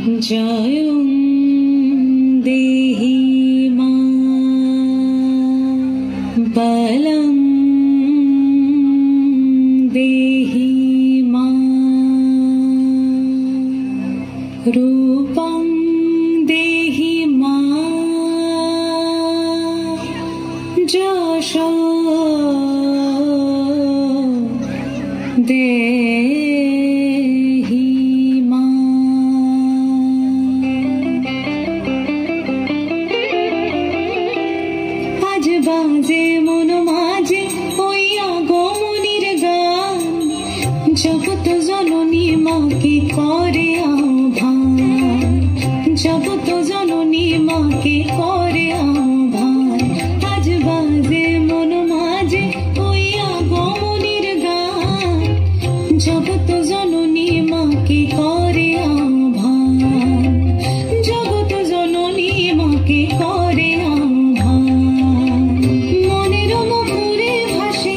জয়ং দেহি মা বলং দেহি মা রূপং দেহি মা যশো দেহি মা। আজ বাজে মন মাঝে ওই আগমনীর গান, জগৎ জননী মাকে করে আহ্বান, জগৎ জননী মাকে করে আহ্বান। আজ বাজে মন মাঝে ওই আগমনীর গান, জগৎ জননী মাকে করে আহ্বান, জগৎ জননী মাকে করে আহ্বান। মনের মুখরে ভাসে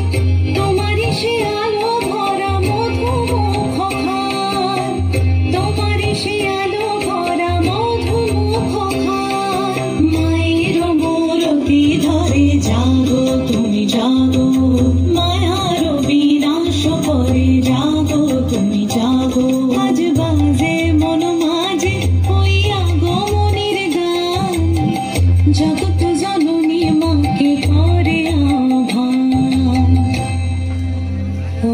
তোমারই সে আলো ভরা মধুমুখ খান, তোমারই সে আলো ভরা মধুমুখ খান। মায়ের মূরতি ধরে জাগো তুমি জাগো, মায়ার বিনাশ করে জাগো তুমি জাগো। আজ বাজে মন মাঝে ওই আগমনীর গান, জগৎ জননী মাকে করে আহ্বান। ও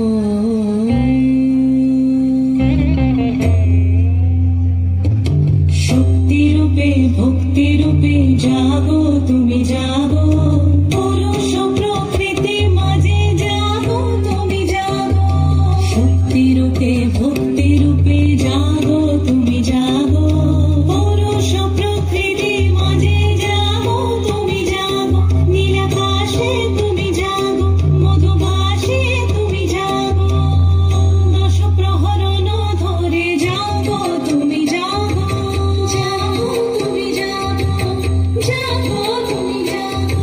শক্তি রূপে ভক্তি রূপে জাগো তুমি জাগো, পুরুষ প্রকৃতি মাঝে জাগো তুমি জাগো। শক্তি রূপে ভক্তি রূপে জাগো তুমি জাগো, পুরুষ প্রকৃতি মাঝে জাগো তুমি জাগো। নীলাকাশে তুমি জাগো, মধুভাষে তুমি জাগো, দশ প্রহরণ ধরে জাগো তুমি জাগো, জাগো তুমি জাগো, জাগো তুমি জাগো।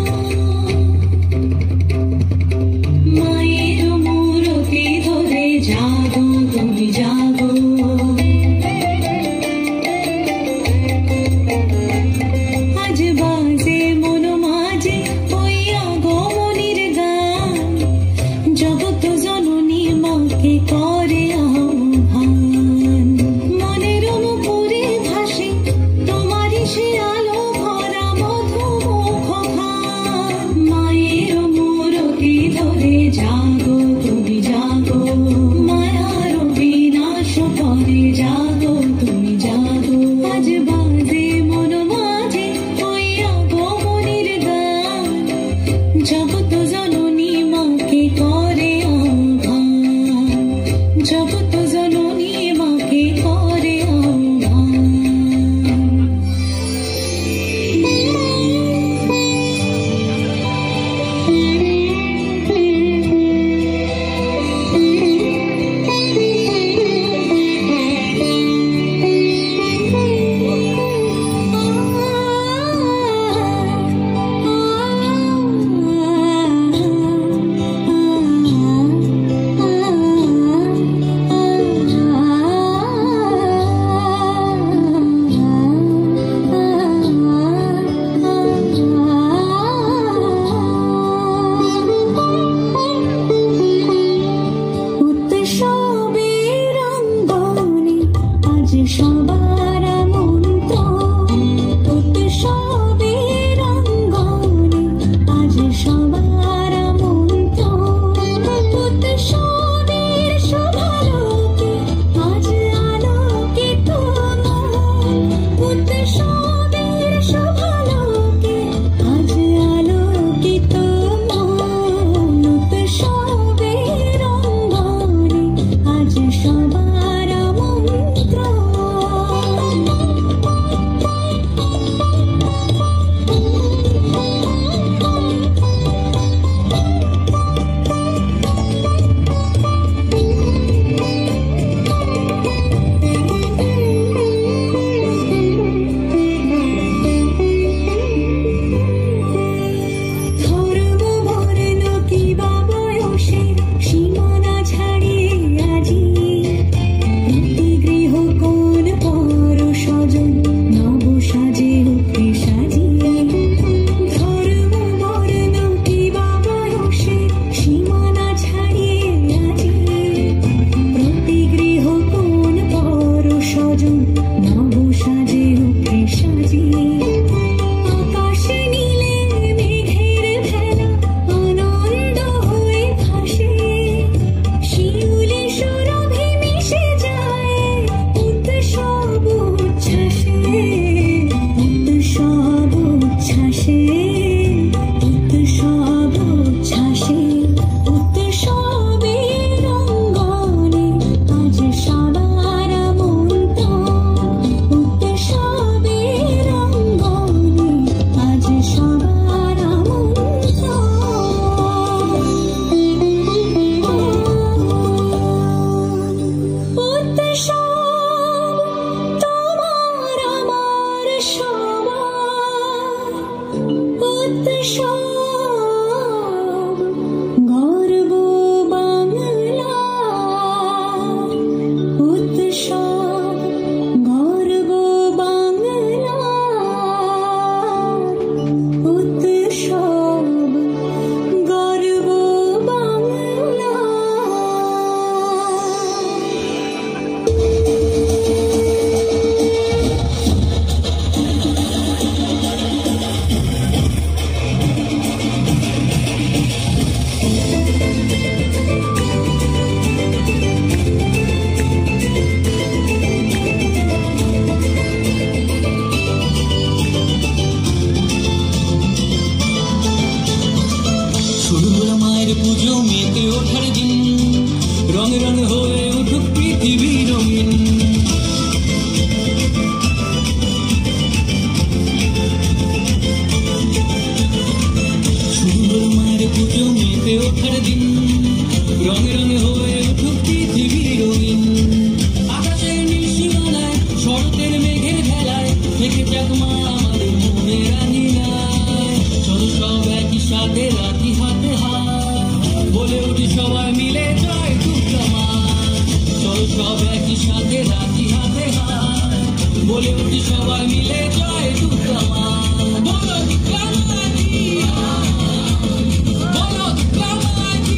ভজন নব সাজে ওকে সাজিয়ে আকাশে নীলে মেঘের ভেলা আনন্দ হয়ে ভাসে শিউলি সুরভি মিশে যায় উৎসব উচ্ছ্বাসে উৎসব উচ্ছ্বাসে উৎসব উচ্ছ্বাসে উৎসবের অঙ্গনে আজ সবার মন্ত উৎসবের অঙ্গনে আজ সবার মন্ত উৎসব তোমার আমার সবার উৎসব গর্ব বাংলা উৎসব গর্ব বাংলা উৎসব গর্ব বাংলা শুরু হলো মায়ের পুজো মেতে ওঠার দিন রঙে রঙে হয়ে উঠুক পৃথিবী রঙিন শুরু হলো মায়ের পুজো মেতে ওঠার দিন রঙে রঙে হয়ে উঠুক পৃথিবী রঙিন আকাশের নীল সীমানায় শরতের মেঘের ভেলায় থেকে যাক মা আমাদের মনে রানী নাই চলো সব একই সাথে রাখি হাতে হাত বলে উঠি সবাই মিলে জয় দুর্গা মা চলো সব একই সাথে রাখি হাতে হাত বলে উঠি সবাই মিলে জয় দুর্গা মা বলো দুর্গা মা কি বলো দুর্গা মা কি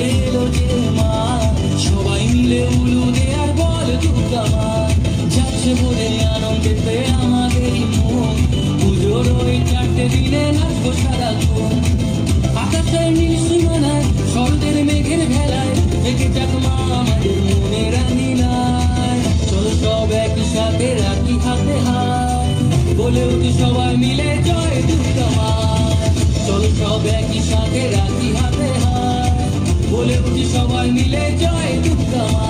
এলো যে মা সবাই মিলে উলুদে আর বল দুর্গা মা যাচ্ছে বলে আনন্দেতে আমাদের মন পুজোর ওই 4টে দিনে নাচবো সারাক্ষণ আকাশের নীল সীমানায় শরতের মেঘের ভেলায় দেখে যাক মা আমাদের মনে রানী নাই চলো সব একই সাথে রাখি হাতে হাত বলে উঠি সবাই মিলে জয় দুর্গা মা চলো সব একই সাথে রাখি হাতে হাত বলে উঠি সবাই মিলে জয় দুর্গা মা